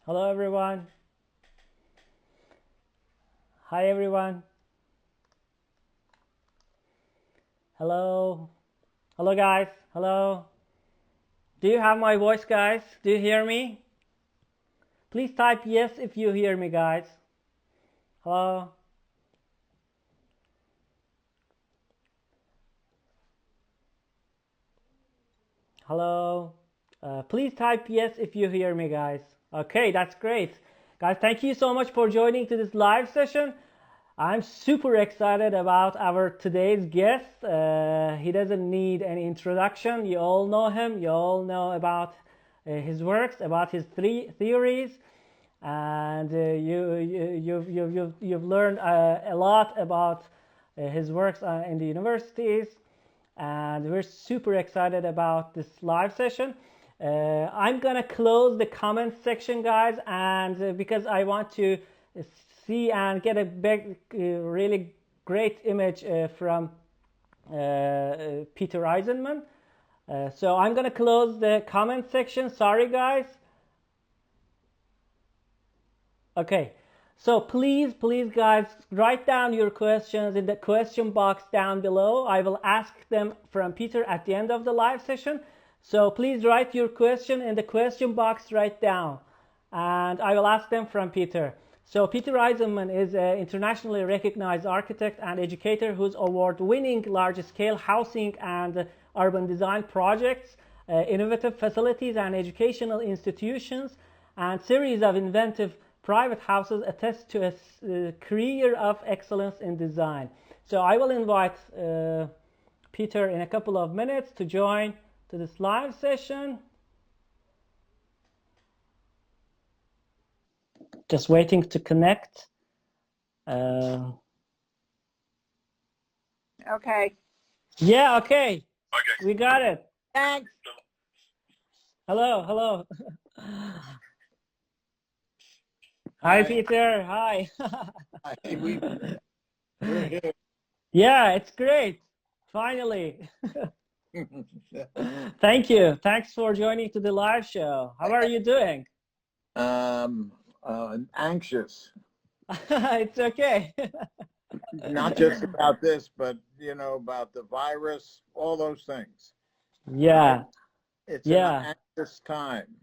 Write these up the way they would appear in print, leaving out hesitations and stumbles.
Hello, everyone. Hi, everyone. Hello. Hello, guys. Hello. Do you have my voice, guys? Do you hear me? Please type yes if you hear me, guys. Hello. Hello. Please type yes if you hear me, guys. Okay, that's great. Guys, thank you so much for joining to this live session. I'm super excited about our today's guest. He doesn't need any introduction. You all know him. You all know about his works, about his three theories, and you've learned a lot about his works in the universities. And we're super excited about this live session. I'm gonna close the comment section, guys, and because I want to see and get a big, really great image from Peter Eisenman. So I'm gonna close the comment section. Sorry, guys. Okay. So please, guys, write down your questions in the question box down below. I will ask them from Peter at the end of the live session. So please write your question in the question box right down, and I will ask them from Peter. So Peter Eisenman is an internationally recognized architect and educator who's award-winning large-scale housing and urban design projects, innovative facilities and educational institutions, and series of inventive private houses attest to a career of excellence in design. So I will invite Peter in a couple of minutes to join to this live session. Just waiting to connect. Okay. Yeah, okay. Okay. We got it. Thanks. Hello. Hi, Peter. Hi. Hi, we're here. Yeah, it's great. Finally. Thank you. Thanks for joining to the live show. How are you doing? Anxious. It's okay. Not just about this, but about the virus, all those things. Yeah. It's Yeah. an anxious time.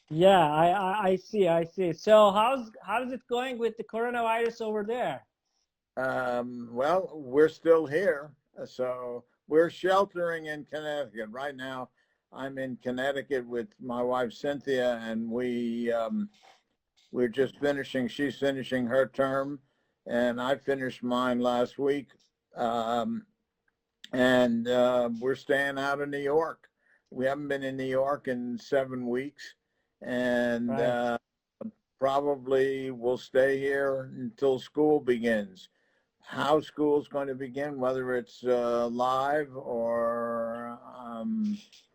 Yeah, I see. So how's it going with the coronavirus over there? Well, we're still here, so we're sheltering in Connecticut right now. I'm in Connecticut with my wife Cynthia, and we're just finishing. She's finishing her term, and I finished mine last week. And we're staying out of New York. We haven't been in New York in 7 weeks, and Right. probably we'll stay here until school begins. How school's going to begin, whether it's live or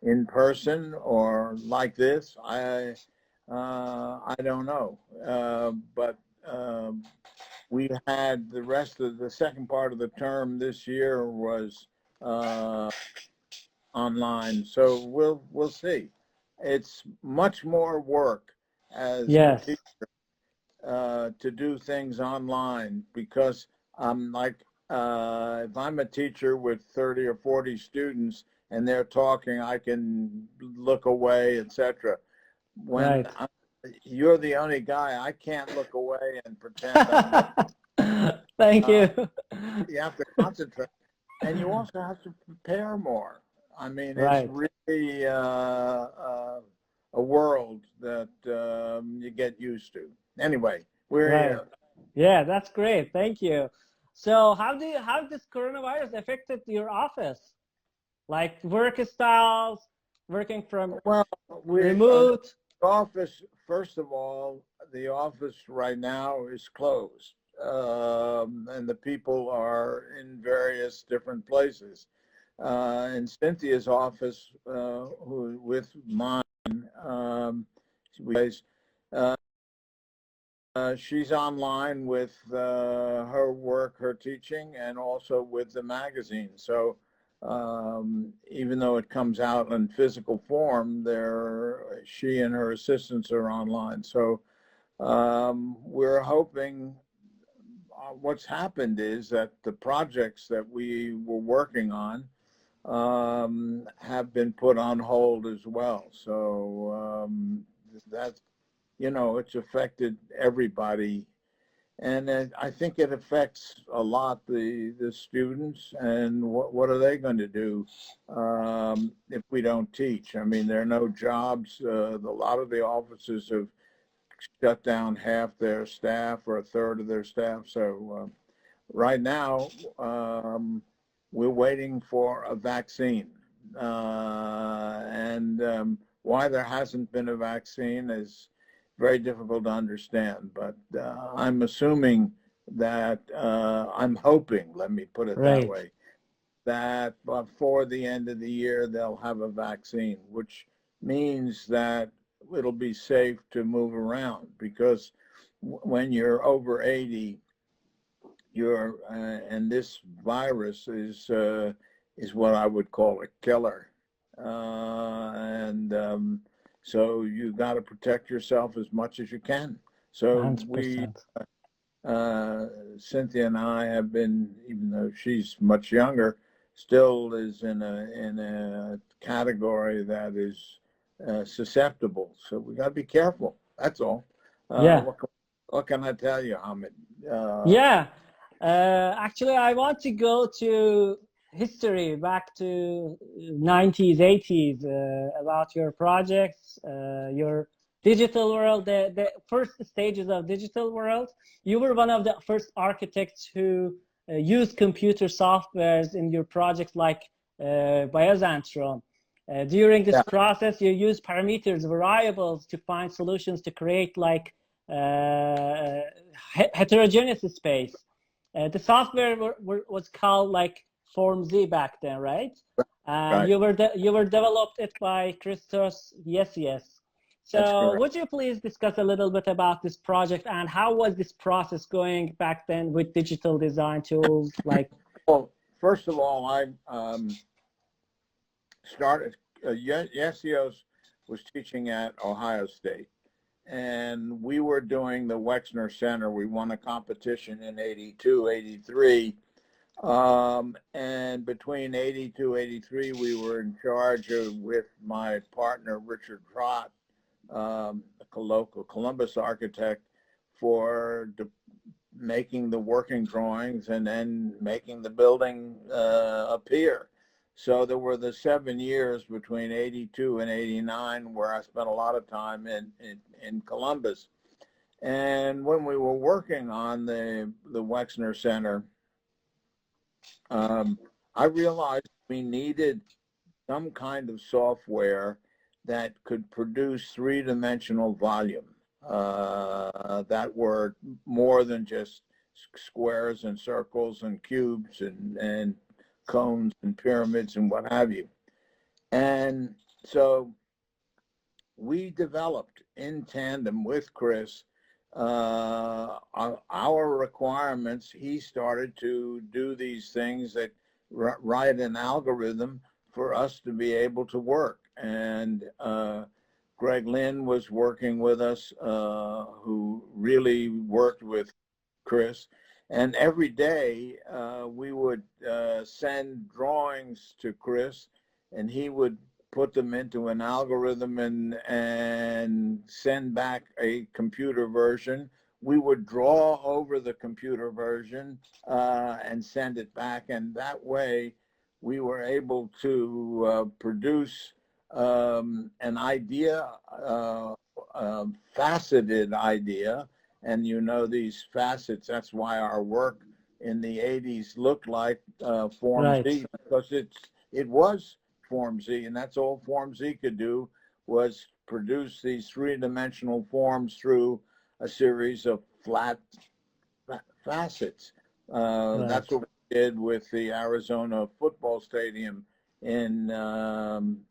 in person or like this, I don't know. But we had the rest of the second part of the term this year was online, so we'll see. It's much more work as a Yes. teacher to do things online, because if I'm a teacher with 30 or 40 students and they're talking, I can look away, etc. When Right. you're the only guy, I can't look away and pretend I'm Thank you. you have to concentrate, and you also have to prepare more. I mean, it's Right. really a world that you get used to. Anyway, we're Right. here. Yeah, that's great. Thank you. So how this coronavirus affected your office? Like work styles, working from Well, remote? office, first of all, the office right now is closed, and the people are in various different places. In Cynthia's office, who with mine, uh, she's online with her work, her teaching, and also with the magazine. So even though it comes out in physical form, she and her assistants are online. So We're hoping what's happened is that the projects that we were working on have been put on hold as well. So that's, it's affected everybody. And I think it affects a lot the students, and what are they going to do if we don't teach? I mean, there are no jobs. A lot of the offices have shut down half their staff or a third of their staff. So right now, we're waiting for a vaccine. And why there hasn't been a vaccine is very difficult to understand. But I'm assuming that, I'm hoping, let me put it that Right. way, that before the end of the year, they'll have a vaccine, which means that it'll be safe to move around, because when you're over 80, and this virus is what I would call a killer. And so you got to protect yourself as much as you can. So 100%. Cynthia and I have been, even though she's much younger, still is in a category that is susceptible. So we got to be careful. That's all. Yeah. What can I tell you, Hamid? Yeah. Actually, I want to go to history, back to 90s, 80s, about your projects, your digital world, the first stages of digital world. You were one of the first architects who used computer softwares in your projects, like Biosantron. During this Yeah, process, you use parameters, variables, to find solutions to create like heterogeneous space. The software was called like Form Z back then, right? And right. you were developed it by Christos. Yes, yes. That's So correct. would you please discuss a little bit about this project, and how was this process going back then with digital design tools like? Well, first of all, I started, Yesios was teaching at Ohio State, and we were doing the Wexner Center. We won a competition in 82, 83. And between 82, 83, we were in charge of, with my partner, Richard Trott, a local Columbus architect, for making the working drawings and then making the building appear. So there were the 7 years between 82 and 89 where I spent a lot of time in Columbus. And when we were working on the Wexner Center, I realized we needed some kind of software that could produce three-dimensional volume that were more than just squares and circles and cubes and cones and pyramids and what have you. And so we developed, in tandem with Chris, our requirements. He started to do these things that write an algorithm for us to be able to work. And Greg Lynn was working with us, who really worked with Chris. And every day we would send drawings to Chris, and he would put them into an algorithm and send back a computer version. We would draw over the computer version and send it back. And that way we were able to produce an idea, faceted idea. And these facets, that's why our work in the 80s looked like Form Right. Z, because it was Form Z, and that's all Form Z could do, was produce these three-dimensional forms through a series of flat facets. That's Right. what we did with the Arizona football stadium in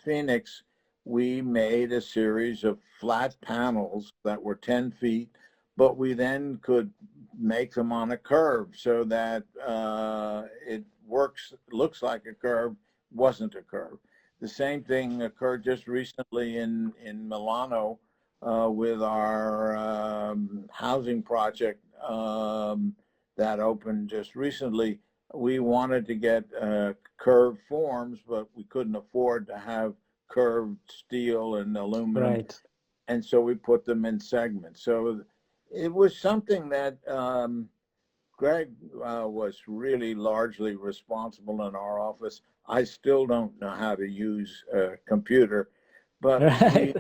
Phoenix. We made a series of flat panels that were 10 feet, but we then could make them on a curve so that it looks like a curve, wasn't a curve. The same thing occurred just recently in Milano, with our housing project that opened just recently. We wanted to get curved forms, but we couldn't afford to have curved steel and aluminum. Right. And so we put them in segments. So it was something that Greg was really largely responsible in our office. I still don't know how to use a computer, but Right.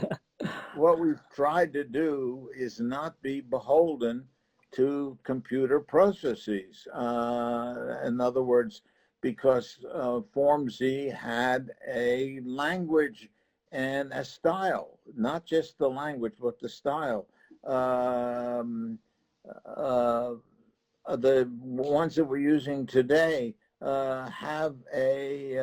what we've tried to do is not be beholden to computer processes. In other words, because Form Z had a language and a style, not just the language, but the style. Uh, the ones that we're using today have a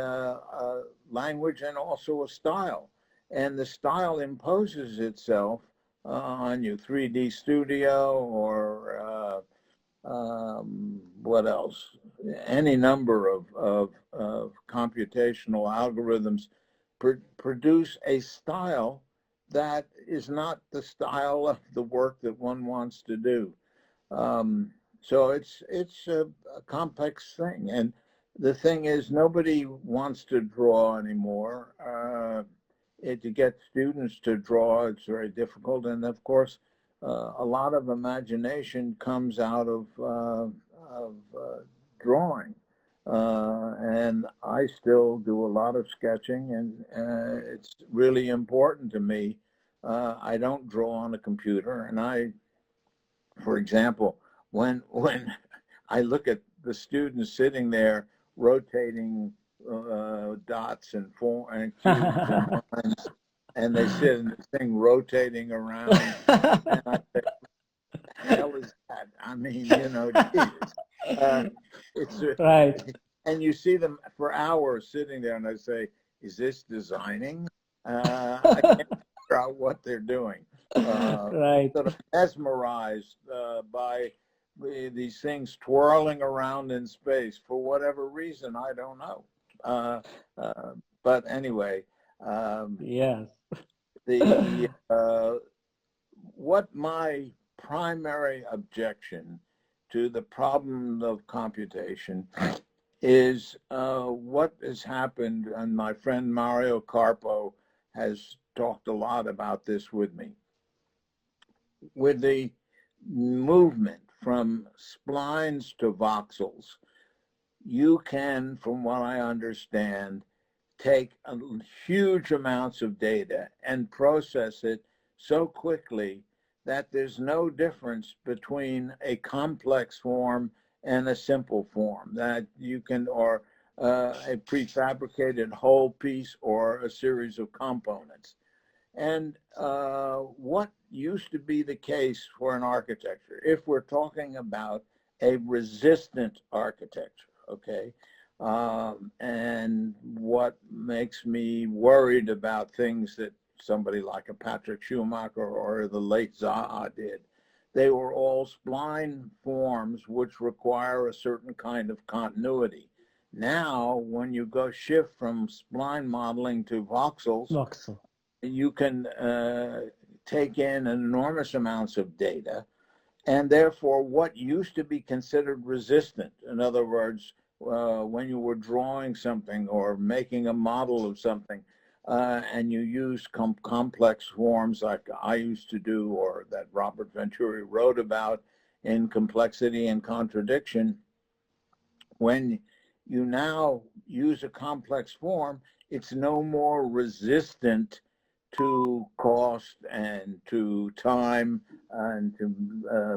language and also a style. And the style imposes itself on you, 3D Studio or what else? Any number of computational algorithms produce a style that is not the style of the work that one wants to do. So it's a complex thing, and the thing is, nobody wants to draw anymore. To get students to draw, it's very difficult, and of course, a lot of imagination comes out of drawing. And I still do a lot of sketching, and it's really important to me. I don't draw on a computer, and for example, when I look at the students sitting there rotating dots and cubes and lines, and they sit in the thing rotating around, and I say, "What the hell is that?" I mean, Jesus. It's Right. and you see them for hours sitting there, and I say, "Is this designing?" I can't figure out what they're doing. Right. Sort of mesmerized by these things twirling around in space for whatever reason, I don't know. But anyway, Yes. the what my primary objection to the problem of computation is what has happened, and my friend Mario Carpo has talked a lot about this with me, with the movement from splines to voxels. You can, from what I understand, take huge amounts of data and process it so quickly that there's no difference between a complex form and a simple form, that you can, or a prefabricated whole piece or a series of components. And what used to be the case for an architecture, if we're talking about a resistant architecture, okay? And what makes me worried about things that somebody like a Patrick Schumacher or the late Zaha did, they were all spline forms which require a certain kind of continuity. Now, when you go shift from spline modeling to voxels, Voxel. you can take in enormous amounts of data, and therefore what used to be considered resistant, in other words, when you were drawing something or making a model of something, and you use complex forms like I used to do, or that Robert Venturi wrote about in Complexity and Contradiction, when you now use a complex form, it's no more resistant to cost and to time and to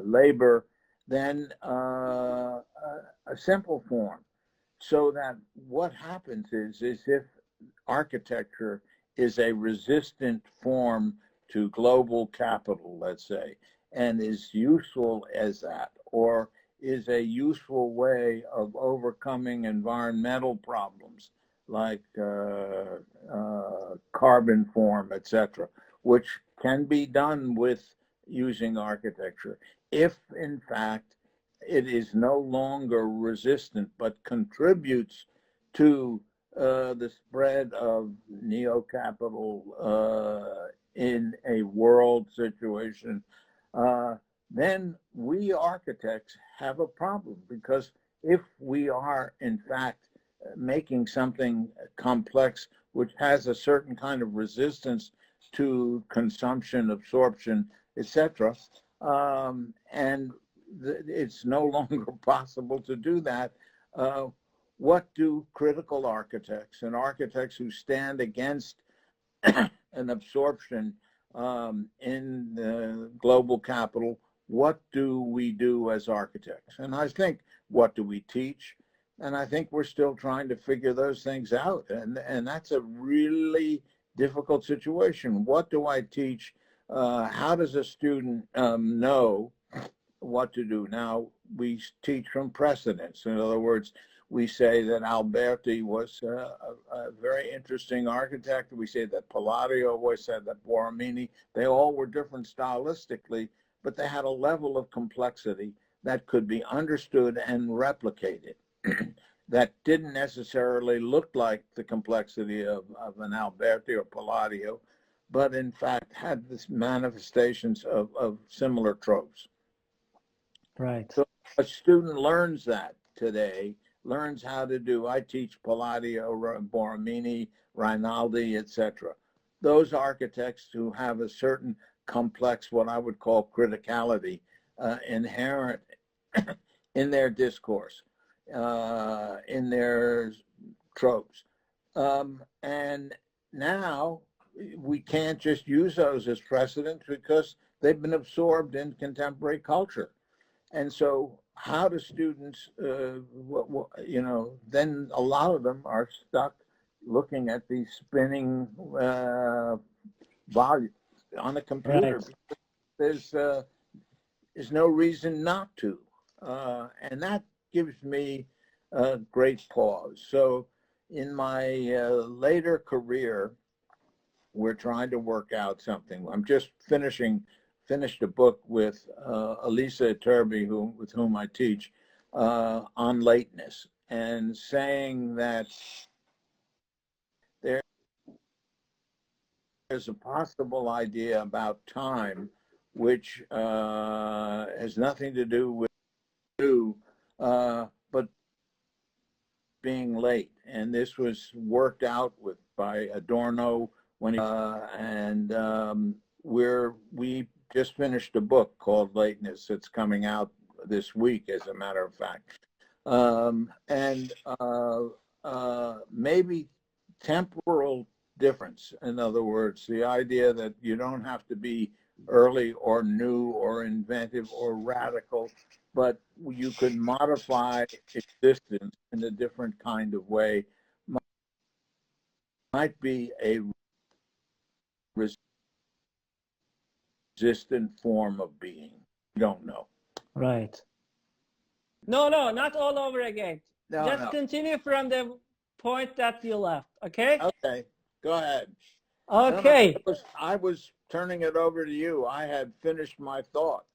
labor than a simple form. So that what happens is if architecture is a resistant form to global capital, let's say, and is useful as that, or is a useful way of overcoming environmental problems like carbon form, etc., which can be done with using architecture. If in fact it is no longer resistant but contributes to the spread of neo-capital in a world situation, then we architects have a problem, because if we are in fact making something complex which has a certain kind of resistance to consumption, absorption, etc., and it's no longer possible to do that, what do critical architects and architects who stand against an absorption in the global capital, what do we do as architects? And I think, what do we teach? And I think we're still trying to figure those things out. And that's a really difficult situation. What do I teach? How does a student know what to do? Now, we teach from precedents. In other words, we say that Alberti was a very interesting architect. We say that Palladio always said that Borromini, they all were different stylistically, but they had a level of complexity that could be understood and replicated that didn't necessarily look like the complexity of an Alberti or Palladio, but in fact had this manifestations of similar tropes. Right. So a student learns that today, learns how to do. I teach Palladio, Borromini, Rinaldi, etc. Those architects who have a certain complex, what I would call criticality, inherent in their discourse, in their tropes. And now we can't just use those as precedents because they've been absorbed in contemporary culture. And so how do students, you know, then a lot of them are stuck looking at these spinning volumes on a computer. Right. There's no reason not to. And that gives me a great pause. So in my later career, we're trying to work out something. I'm just finished a book with Elisa Turby, with whom I teach, on lateness, and saying that there's a possible idea about time which has nothing to do with but being late. And this was worked out by Adorno when he, we just finished a book called Lateness. It's coming out this week, as a matter of fact. Maybe temporal difference. In other words, the idea that you don't have to be early or new or inventive or radical, but you could modify existence in a different kind of way, might be a resistant form of being. You don't know. Right. No, not all over again. No, Just continue from the point that you left, okay? Okay, go ahead. Okay. No, I was turning it over to you. I had finished my thought.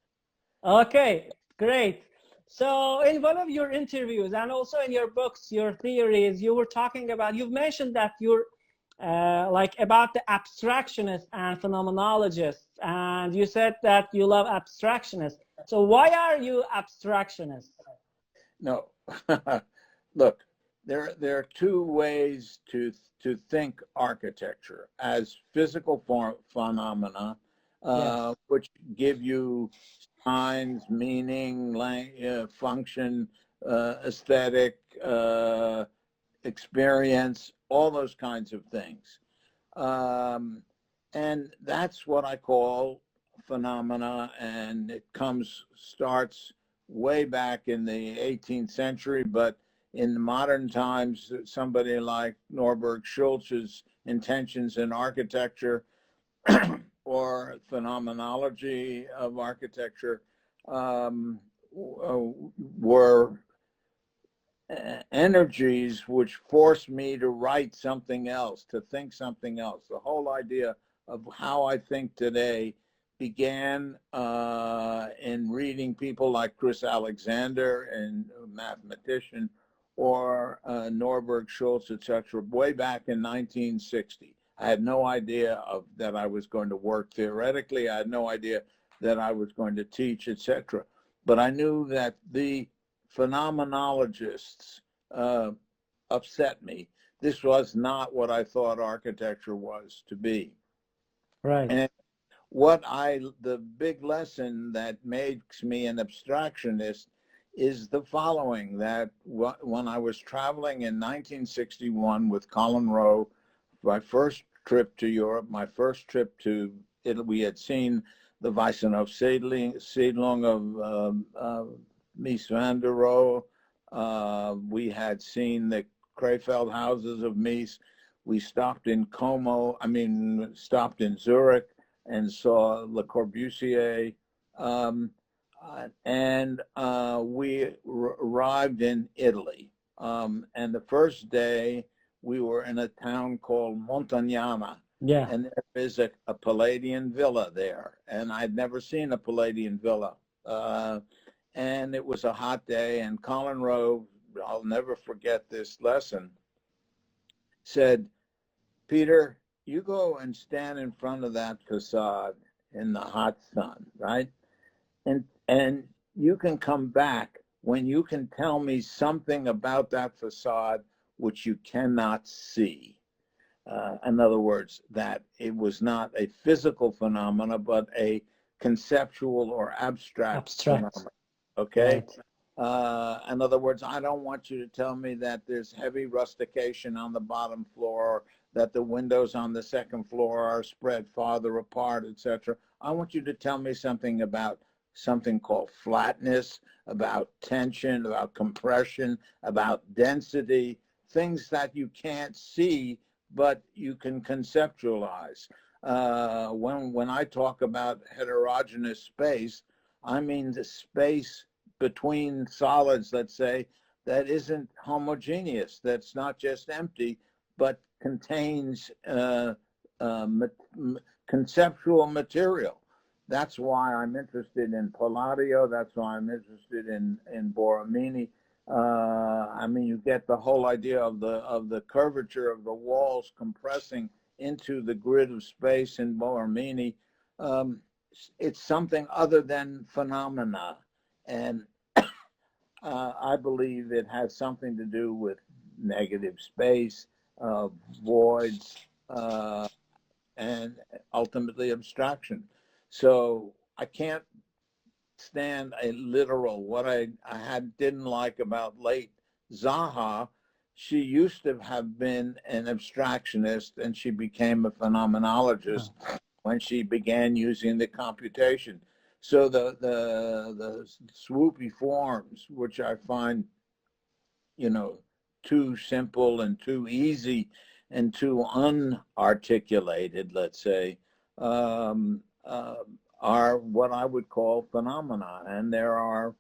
Okay, great. So in one of your interviews and also in your books, your theories, you were talking about, you've mentioned that you're like about the abstractionists and phenomenologists, and you said that you love abstractionists. So why are you abstractionists? No, look, there are two ways to think architecture: as physical phenomena, Yes. which give you signs, meaning, function, aesthetic, experience, all those kinds of things. And that's what I call phenomena, and it starts way back in the 18th century, but in modern times, somebody like Norberg Schulz's intentions in architecture or phenomenology of architecture were energies which forced me to write something else, to think something else. The whole idea of how I think today began in reading people like Chris Alexander, and a mathematician, or Norberg Schulz, etc., way back in 1960. I had no idea that I was going to work theoretically. I had no idea that I was going to teach, etc. But I knew that the phenomenologists upset me. This was not what I thought architecture was to be. Right. And the big lesson that makes me an abstractionist is the following, that when I was traveling in 1961 with Colin Rowe, my first trip to Europe, my first trip to Italy, we had seen the Weissenhof-Siedlung of Mies van der Rohe. We had seen the Krefeld houses of Mies. We stopped in stopped in Zurich and saw Le Corbusier. And we arrived in Italy. And the first day we were in a town called Montagnana. Yeah. And there is a Palladian villa there. And I'd never seen a Palladian villa. And it was a hot day. And Colin Rowe, I'll never forget this lesson, said, Peter, you go and stand in front of that facade in the hot sun, right? And you can come back when you can tell me something about that facade which you cannot see. In other words, that it was not a physical phenomena, but a conceptual or abstract phenomenon. Okay? Right. In other words, I don't want you to tell me that there's heavy rustication on the bottom floor, that the windows on the second floor are spread farther apart, etc. I want you to tell me something about something called flatness, about tension, about compression, about density, things that you can't see, but you can conceptualize. When I talk about heterogeneous space, I mean the space between solids, let's say, that isn't homogeneous, that's not just empty, but contains conceptual material. That's why I'm interested in Palladio. That's why I'm interested in Borromini. You get the whole idea of the curvature of the walls compressing into the grid of space in Borromini. It's something other than phenomena, and I believe it has something to do with negative space, voids, and ultimately abstraction. So I can't stand a literal. What I didn't like about late Zaha, she used to have been an abstractionist and she became a phenomenologist when she began using the computation. So the swoopy forms, which I find, too simple and too easy and too unarticulated, let's say, are what I would call phenomena. And there are,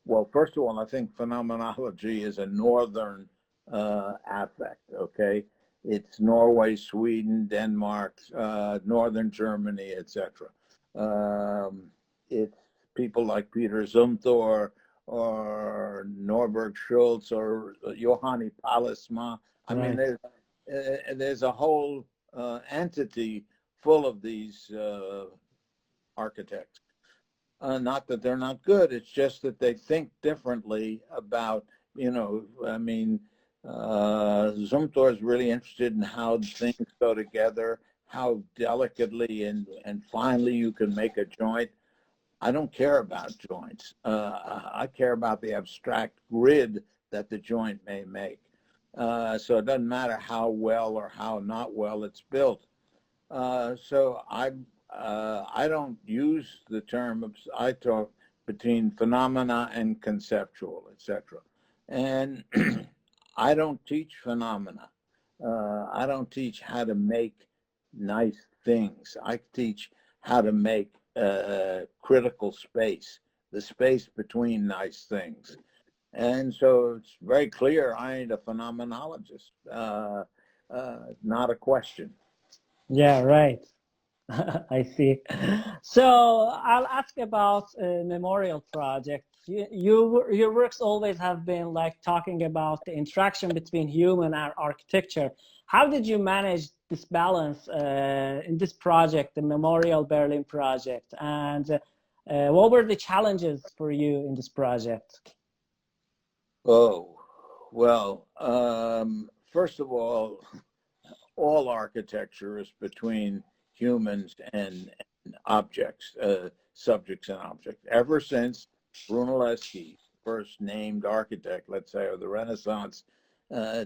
well, first of all, I think phenomenology is a northern affect, okay? It's Norway, Sweden, Denmark, northern Germany, etc. It's people like Peter Zumthor or Norberg Schultz or Johanni Pallasmaa. I mean, there's a whole entity full of these architects. Not that they're not good, it's just that they think differently about, Zumthor is really interested in how things go together, how delicately and finely you can make a joint. I don't care about joints. I care about the abstract grid that the joint may make. So it doesn't matter how well or how not well it's built. So I don't use the term, I talk between phenomena and conceptual, etc. And I don't teach phenomena. I don't teach how to make nice things. I teach how to make critical space, the space between nice things. And so it's very clear I ain't a phenomenologist, not a question. Yeah, right. I see. So I'll ask about memorial projects. Your works always have been like talking about the interaction between human and architecture. How did you manage this balance in this project, the Memorial Berlin project? And what were the challenges for you in this project? Oh, well, first of all architecture is between humans and objects, subjects and objects. Ever since Brunelleschi, first named architect, let's say, of the Renaissance,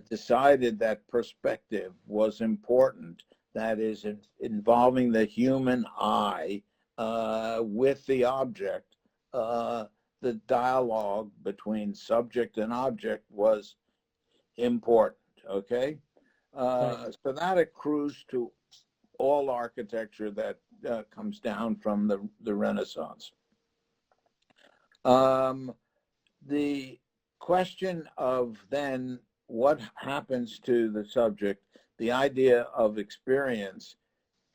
decided that perspective was important, that is, involving the human eye with the object, the dialogue between subject and object was important, okay? So that accrues to all architecture that comes down from the Renaissance. The question of then what happens to the subject, the idea of experience,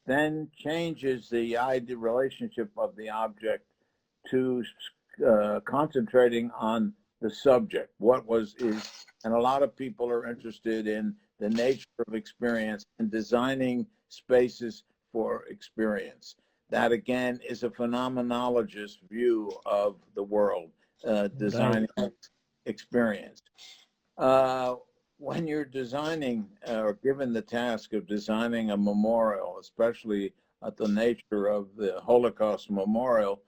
then changes the relationship of the object to concentrating on the subject. And a lot of people are interested in the nature of experience and designing spaces for experience. That again is a phenomenologist view of the world, designing experience. When you're designing or given the task of designing a memorial, especially at the nature of the Holocaust memorial,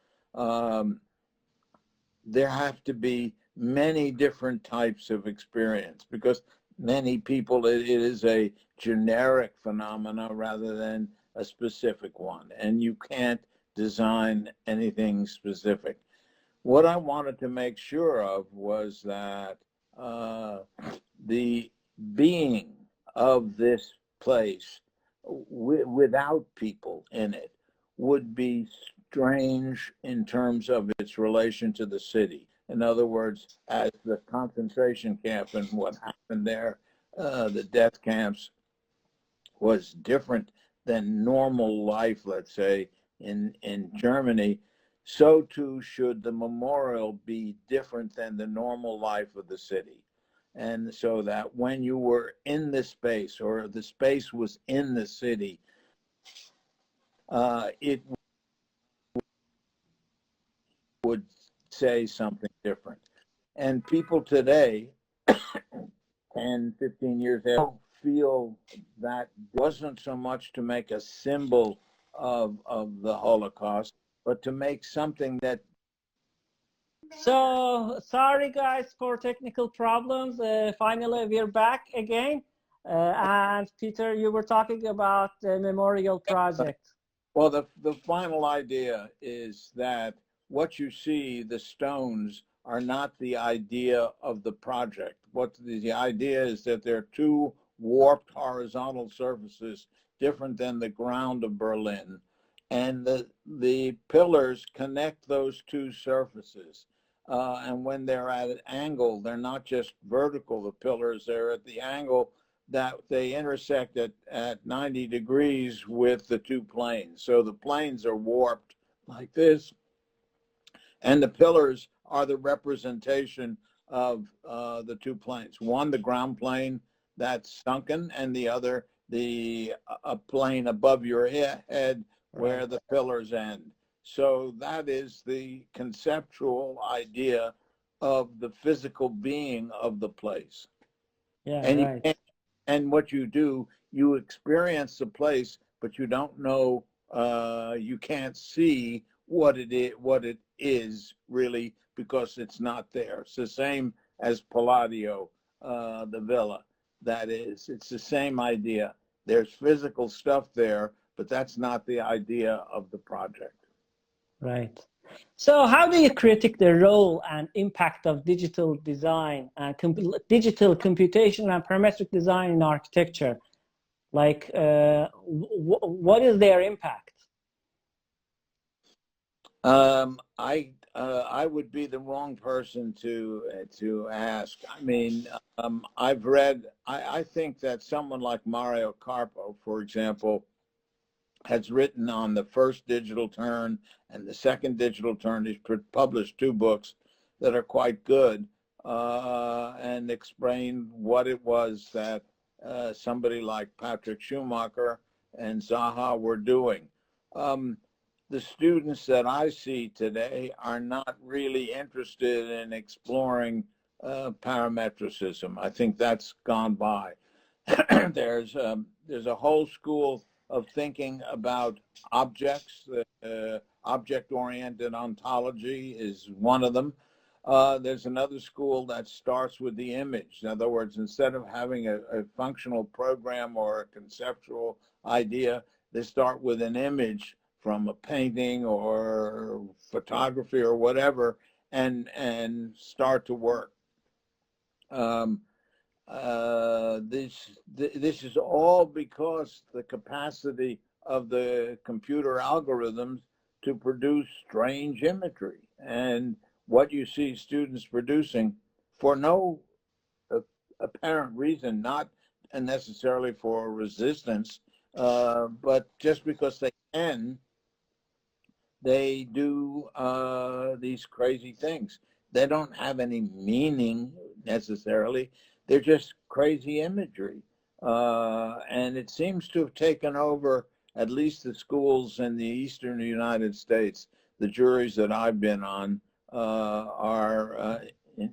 there have to be many different types of experience because many people, it is a generic phenomena rather than a specific one, and you can't design anything specific. What I wanted to make sure of was that the being of this place without people in it would be strange in terms of its relation to the city. In other words, as the concentration camp and what happened there, the death camps, was different than normal life, let's say, in Germany, so too should the memorial be different than the normal life of the city. And so that when you were in the space or the space was in the city, it would say something different. And people today, 10, 15 years ago, feel that wasn't so much to make a symbol of the Holocaust, but to make something that. So sorry guys for technical problems. Finally, we're back again. And Peter, you were talking about the memorial project. Well, the final idea is that what you see, the stones, are not the idea of the project. What the idea is that they're two warped horizontal surfaces, different than the ground of Berlin. And the pillars connect those two surfaces. And when they're at an angle, they're not just vertical, the pillars, they're at the angle that they intersect at 90 degrees with the two planes. So the planes are warped like this, and the pillars are the representation of the two planes. One, the ground plane that's sunken, and the other, a plane above your head where the pillars end. So that is the conceptual idea of the physical being of the place. Yeah, And and what you do, you experience the place, but you don't know, you can't see what it is really, because it's not there. It's the same as Palladio, the villa. That is, it's the same idea. There's physical stuff there, but that's not the idea of the project. Right. So how do you critique the role and impact of digital design and digital computation and parametric design in architecture? Like, what is their impact? I would be the wrong person to ask. I mean, I've read. I think that someone like Mario Carpo, for example, has written on the first digital turn and the second digital turn. He's published two books that are quite good, and explain what it was that somebody like Patrick Schumacher and Zaha were doing. The students that I see today are not really interested in exploring parametricism. I think that's gone by. there's a whole school of thinking about objects. Object-oriented ontology is one of them. There's another school that starts with the image. In other words, instead of having a functional program or a conceptual idea, they start with an image from a painting or photography or whatever, and start to work. This is all because the capacity of the computer algorithms to produce strange imagery, and what you see students producing for no apparent reason, not necessarily for resistance, but just because they can, they do these crazy things. They don't have any meaning necessarily. They're just crazy imagery. And it seems to have taken over at least the schools in the eastern United States. The juries that I've been on are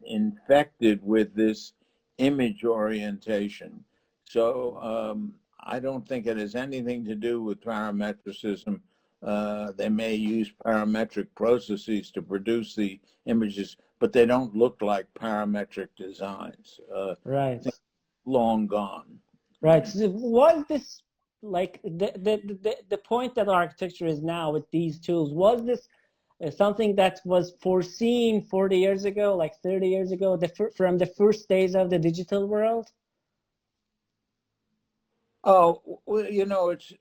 infected with this image orientation. So I don't think it has anything to do with parametricism. They may use parametric processes to produce the images, but they don't look like parametric designs. Right. Long gone. Right. So was this like the point that architecture is now with these tools? Was this something that was foreseen 40 years ago, like 30 years ago, from the first days of the digital world? Oh, well, it's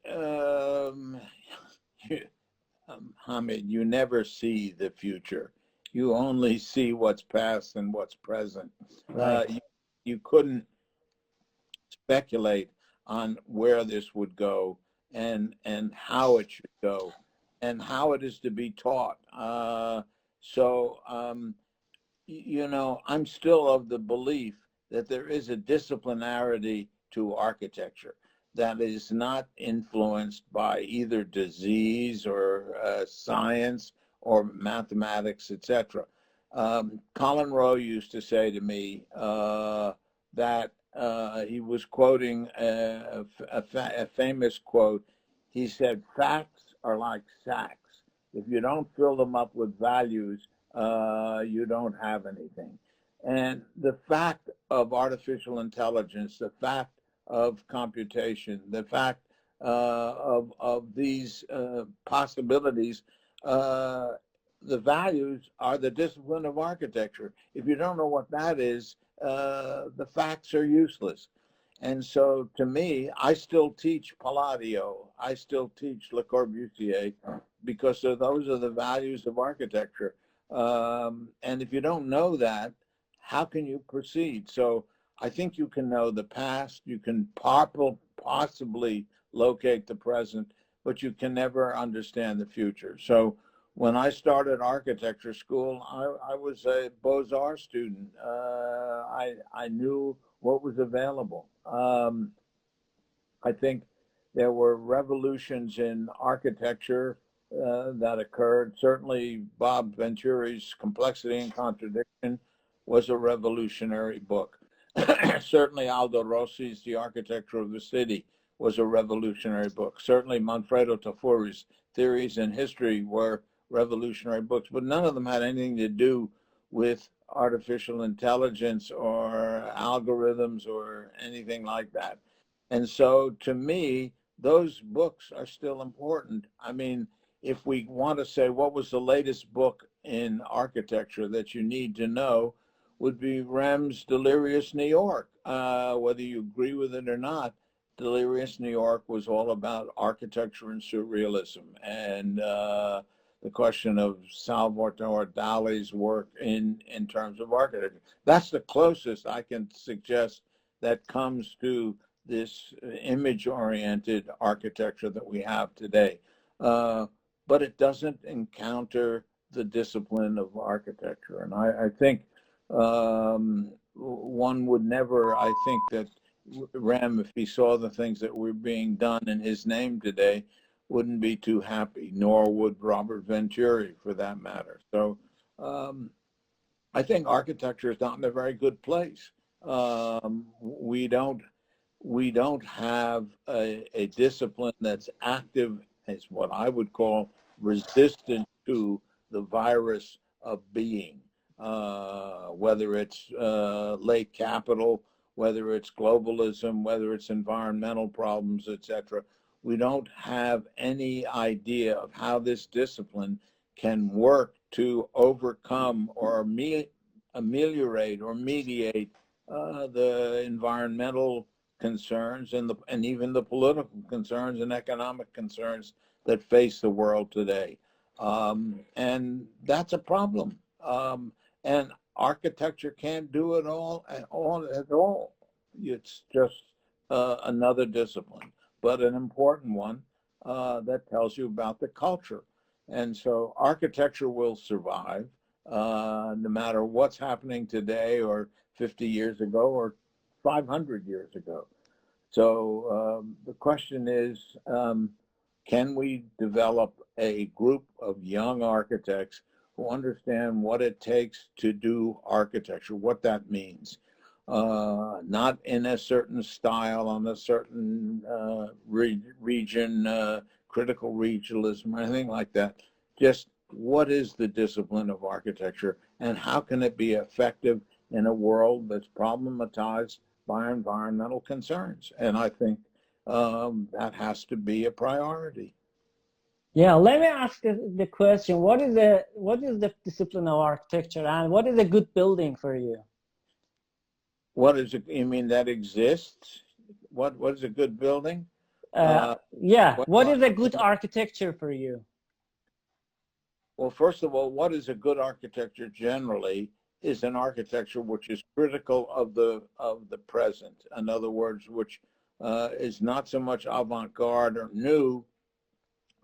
Hamid, you never see the future. You only see what's past and what's present. Right. You couldn't speculate on where this would go and how it should go and how it is to be taught. I'm still of the belief that there is a disciplinarity to architecture that is not influenced by either disease or science or mathematics, etc. Colin Rowe used to say to me that he was quoting a famous quote. He said, "Facts are like sacks. If you don't fill them up with values, you don't have anything." And the fact of artificial intelligence, the fact of computation, the fact of these possibilities, the values are the discipline of architecture. If you don't know what that is, the facts are useless. And so to me, I still teach Palladio, I still teach Le Corbusier, because those are the values of architecture. And if you don't know that, how can you proceed? So I think you can know the past, you can possibly locate the present, but you can never understand the future. So when I started architecture school, I was a Beaux-Arts student. I knew what was available. I think there were revolutions in architecture that occurred. Certainly, Bob Venturi's Complexity and Contradiction was a revolutionary book. Certainly, Aldo Rossi's The Architecture of the City was a revolutionary book. Certainly, Manfredo Tafuri's Theories in History were revolutionary books, but none of them had anything to do with artificial intelligence or algorithms or anything like that. And so to me, those books are still important. I mean, if we want to say what was the latest book in architecture that you need to know, would be Rem's Delirious New York. Whether you agree with it or not, Delirious New York was all about architecture and surrealism and the question of Salvatore Dali's work in terms of architecture. That's the closest I can suggest that comes to this image-oriented architecture that we have today. But it doesn't encounter the discipline of architecture. And I think one would never, I think that Rem, if he saw the things that were being done in his name today, wouldn't be too happy, nor would Robert Venturi for that matter. So I think architecture is not in a very good place. We don't have a discipline that's active, as what I would call resistant to the virus of being, whether it's late capital, whether it's globalism, whether it's environmental problems, etc. We don't have any idea of how this discipline can work to overcome or ameliorate or mediate the environmental concerns and even the political concerns and economic concerns that face the world today. And that's a problem. And architecture can't do it all at all. It's just another discipline, but an important one that tells you about the culture. And so architecture will survive no matter what's happening today or 50 years ago or 500 years ago. So the question is, can we develop a group of young architects who understand what it takes to do architecture, what that means? Not in a certain style, on a certain region, critical regionalism, or anything like that. Just what is the discipline of architecture and how can it be effective in a world that's problematized by environmental concerns? And I think that has to be a priority. Yeah, let me ask the question: what is the discipline of architecture, and what is a good building for you? What is it? You mean that exists? What is a good building? Yeah, what is a good architecture for you? Well, first of all, what is a good architecture generally is an architecture which is critical of the present. In other words, which is not so much avant-garde or new,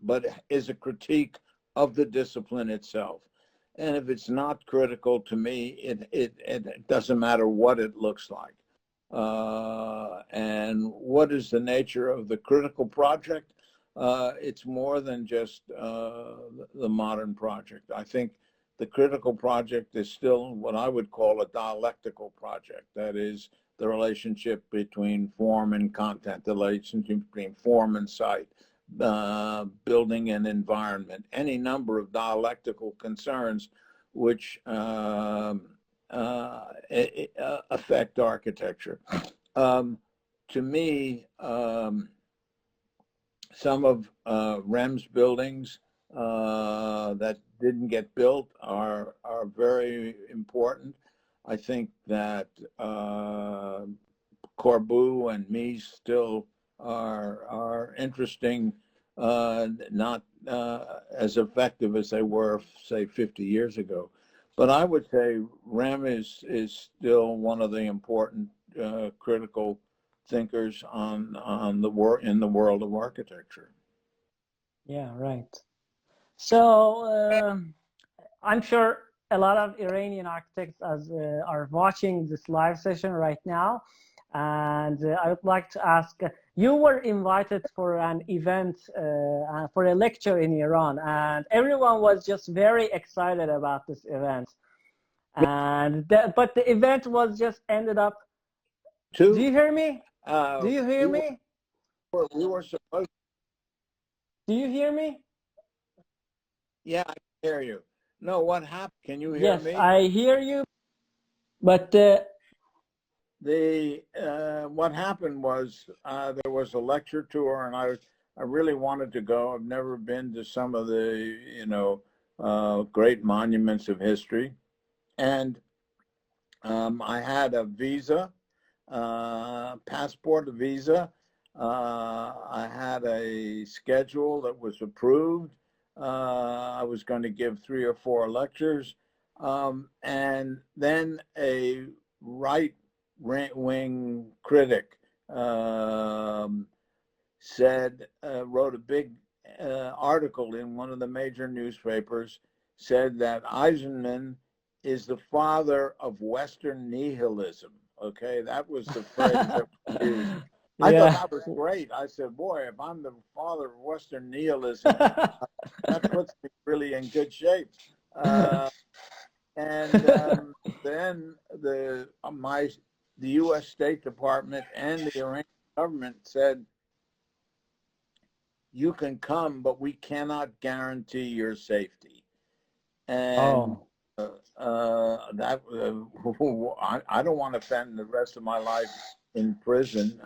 but is a critique of the discipline itself. And if it's not critical to me, it doesn't matter what it looks like. And what is the nature of the critical project? It's more than just the modern project. I think the critical project is still what I would call a dialectical project. That is the relationship between form and content, the relationship between form and site, building and environment, any number of dialectical concerns which affect architecture. To me, some of REM's buildings that didn't get built are very important. I think that Corbu and Mies still are interesting, not as effective as they were, say, 50 years ago. But I would say REM is still one of the important critical thinkers in the world of architecture. Yeah, right. So I'm sure a lot of Iranian architects are watching this live session right now. And I would like to ask, you were invited for an event, for a lecture in Iran, and everyone was just very excited about this event. And but the event was just ended up. Do you hear me? Do you hear me? We were supposed. Do you hear me? Yeah, I can hear you. No, what happened? Can you hear me? Yes, I hear you. But what happened was there was a lecture tour, and I really wanted to go. I've never been to some of the great monuments of history, and I had a visa, passport, a visa. I had a schedule that was approved. I was going to give 3 or 4 lectures, and then a right-wing critic wrote a big article in one of the major newspapers, said that Eisenman is the father of Western nihilism. Okay, that was the phrase that was used. I thought Yeah. that was great. I said, boy, if I'm the father of Western nihilism, that puts me really in good shape. And then the U.S. State Department and the Iranian government said, you can come, but we cannot guarantee your safety. And Oh, I don't want to spend the rest of my life in prison,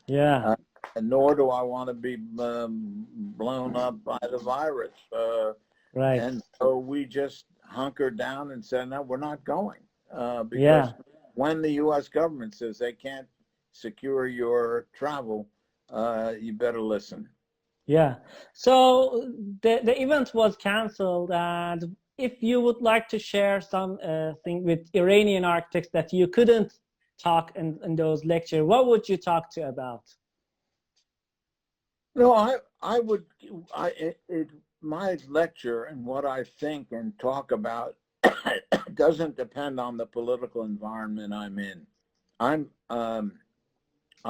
yeah, nor do I want to be blown up by the virus. right. And so we just hunkered down and said, no, we're not going, Yeah, because when the U.S. government says they can't secure your travel, you better listen. yeah. So the event was canceled, and if you would like to share some thing with Iranian architects that you couldn't talk in those lectures, what would you talk to about? No, I would, my lecture and what I think and talk about doesn't depend on the political environment I'm in. I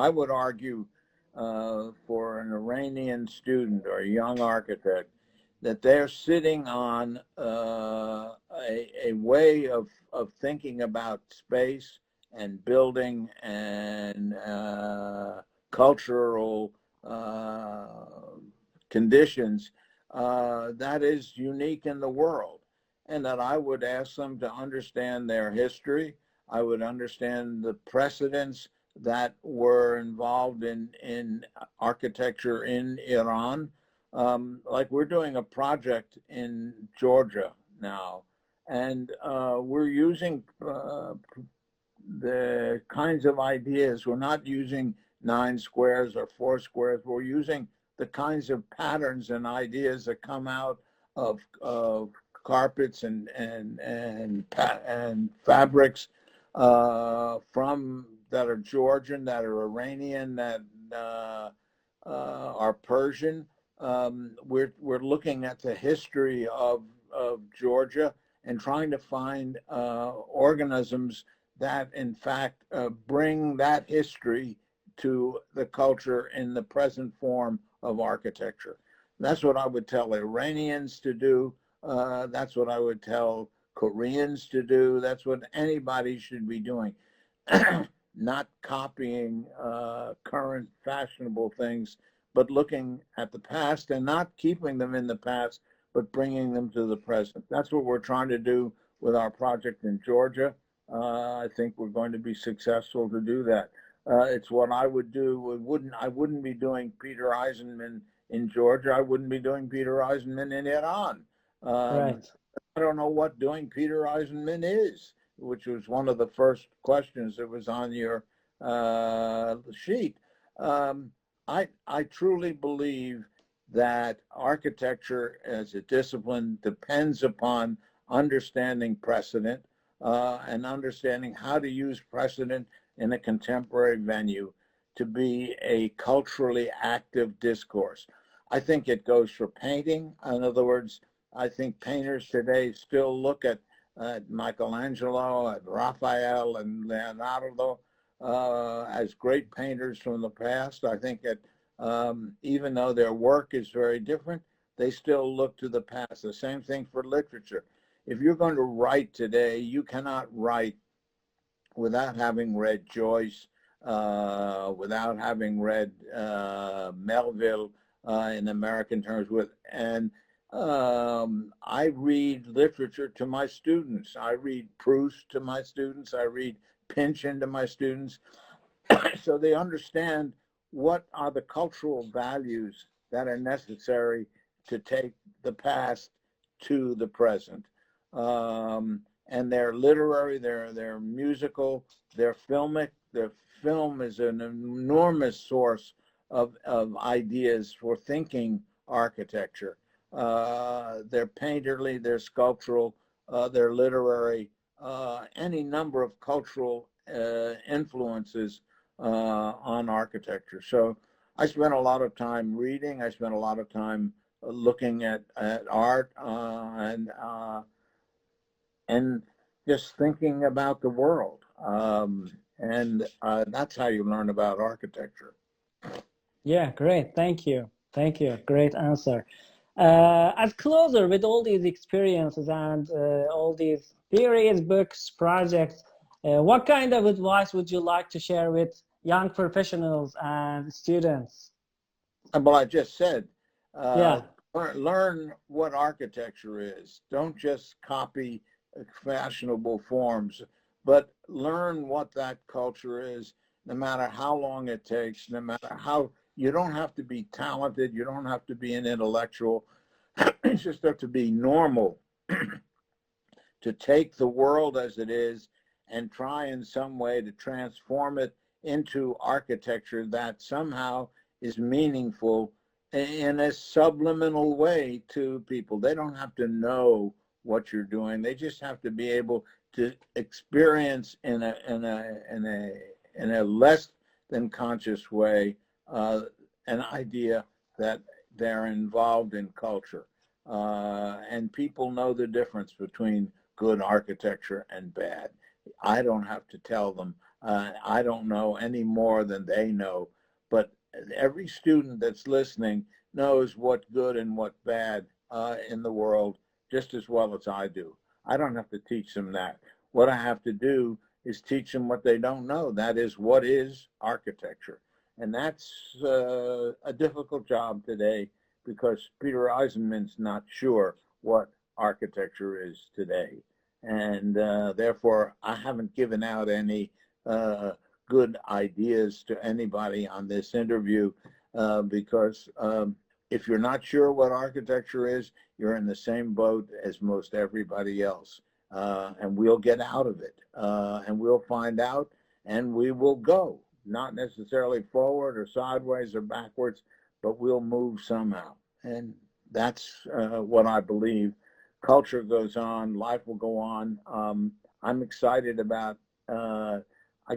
would argue for an Iranian student or a young architect that they're sitting on a way of thinking about space and building and cultural conditions that is unique in the world. And that I would ask them to understand their history. I would understand the precedents that were involved in architecture in Iran. Like we're doing a project in Georgia now, and we're using the kinds of ideas. We're not using 9 squares or 4 squares. We're using the kinds of patterns and ideas that come out of carpets and fabrics from that are Georgian, that are Iranian, that are Persian. We're looking at the history of Georgia and trying to find organisms that, in fact, bring that history to the culture in the present form of architecture. That's what I would tell Iranians to do. That's what I would tell Koreans to do. That's what anybody should be doing. Not copying current fashionable things, but looking at the past and not keeping them in the past, but bringing them to the present. That's what we're trying to do with our project in Georgia. I think we're going to be successful to do that. It's what I would do. I wouldn't be doing Peter Eisenman in Georgia. I wouldn't be doing Peter Eisenman in Iran. Right. I don't know what doing Peter Eisenman is, which was one of the first questions that was on your sheet. I truly believe that architecture as a discipline depends upon understanding precedent and understanding how to use precedent in a contemporary venue to be a culturally active discourse. I think it goes for painting. In other words, I think painters today still look at Michelangelo, at Raphael, and Leonardo as great painters from the past. I think that even though their work is very different, they still look to the past. The same thing for literature. If you're going to write today, you cannot write without having read Joyce, without having read Melville in American terms. I read literature to my students. I read Proust to my students. I read Pynchon to my students, so they understand what are the cultural values that are necessary to take the past to the present. And they're literary, they're musical, they're filmic. Their film is an enormous source of ideas for thinking architecture. They're painterly, they're sculptural, they're literary, any number of cultural influences on architecture. So I spent a lot of time reading. I spent a lot of time looking at art and just thinking about the world. And that's how you learn about architecture. Yeah, great. Thank you. Thank you. Great answer. As closer with all these experiences and all these theories, books, projects, what kind of advice would you like to share with young professionals and students? Well, I just said, Yeah, learn what architecture is. Don't just copy fashionable forms, but learn what that culture is, no matter how long it takes, no matter how, you don't have to be talented, you don't have to be an intellectual, you just have to be normal to take the world as it is and try in some way to transform it into architecture that somehow is meaningful in a subliminal way to people. They don't have to know what you're doing. They just have to be able to experience in a less than conscious way an idea that they're involved in culture. And people know the difference between good architecture and bad. I don't have to tell them. I don't know any more than they know, but every student that's listening knows what good and what bad in the world just as well as I do. I don't have to teach them that. What I have to do is teach them what they don't know. That is, what is architecture? And that's a difficult job today because Peter Eisenman's not sure what architecture is today. And therefore, I haven't given out any good ideas to anybody on this interview because if you're not sure what architecture is, you're in the same boat as most everybody else. And we'll get out of it and we'll find out and we will go, not necessarily forward or sideways or backwards, but we'll move somehow. And that's what I believe. Culture goes on, life will go on. I'm excited about, I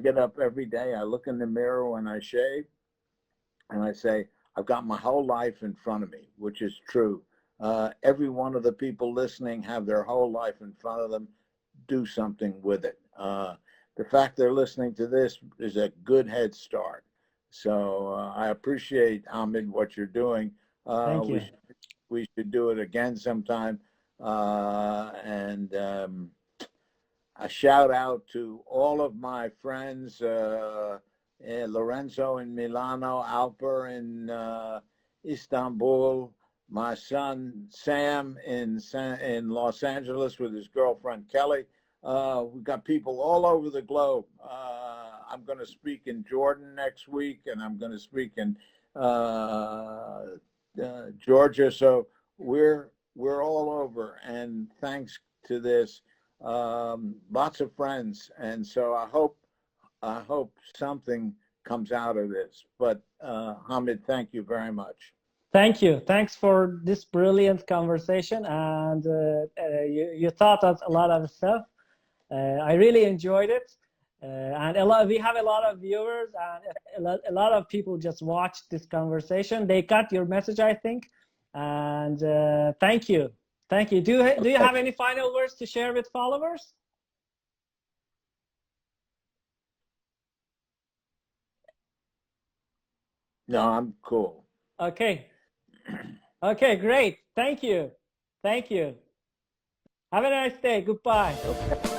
get up every day, I look in the mirror when I shave, and I say, I've got my whole life in front of me, which is true. Every one of the people listening have their whole life in front of them. Do something with it. The fact they're listening to this is a good head start. So I appreciate, Hamid, what you're doing. thank you. We should do it again sometime. And a shout out to all of my friends, Lorenzo in Milano, Alper in Istanbul, my son Sam in Los Angeles with his girlfriend Kelly. We've got people all over the globe. I'm going to speak in Jordan next week, and I'm going to speak in Georgia. So we're all over, and thanks to this, lots of friends, and so I hope something comes out of this. But Hamid, thank you very much. Thank you. Thanks for this brilliant conversation, and you taught us a lot of stuff. I really enjoyed it, and we have a lot of viewers, and a lot of people just watched this conversation. They got your message, I think, and thank you. Thank you. Do you have any final words to share with followers? No, I'm cool. Okay. Okay, great. Thank you. Thank you. Have a nice day. Goodbye. Okay.